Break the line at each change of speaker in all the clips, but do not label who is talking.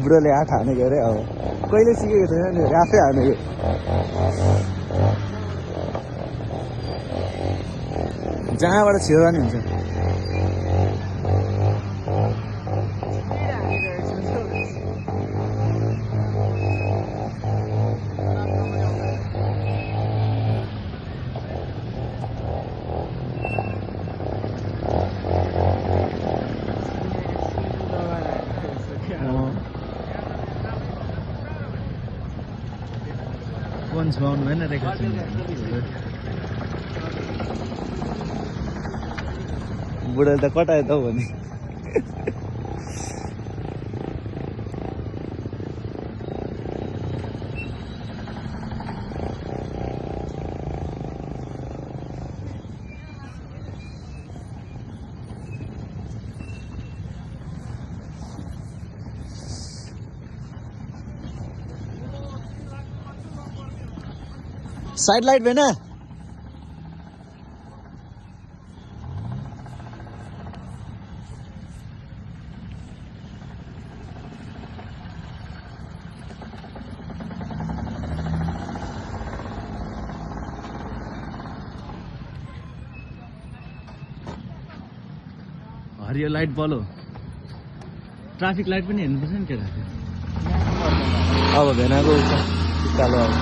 बुढोले आठ हानेको अरे अब कहिले सिकेको छैन नि आफै हानेको जहाँबाट छिर्दा नि हुन्छ बाउन्ड भएन रेखा बुढाले त कटायो त भने साइड लाइट भएन हरियो लाइट बलो ट्राफिक लाइट पनि हेर्नुपर्छ नि केटा अब भेनाको कालो अब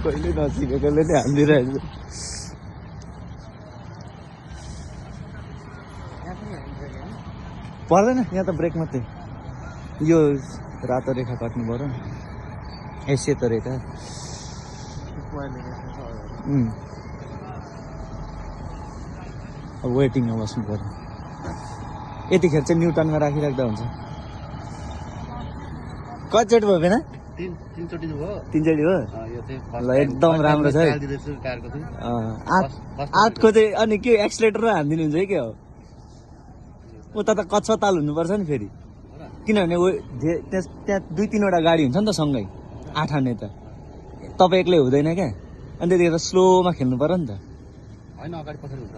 कहिले नसिकेकोले नै हालिदिइरहेको पर्दैन यहाँ त ब्रेक मात्रै यो रातो रेखा काट्नु पर्यो नि ए सेतो रेखा अब वेटिङमा बस्नु पर्यो यतिखेर चाहिँ न्युटनमा राखिराख्दा हुन्छ कतिचोटि भयो बेना
तीनचोटि भयो
ल एकदम राम्रो छ आठको चाहिँ अनि के एक्सिलेटर हानिदिनु हुन्छ है के हो उता त कच्चा ताल हुनुपर्छ नि फेरि किनभने त्यहाँ 2-3वटा गाडी हुन्छ नि त सँगै 8 हान्ने त तपाईँ एक्लै हुँदैन क्या अनि त्यतिखेर स्लोमा खेल्नु पर्यो नि त
होइन अगाडि पछाडि हुन्छ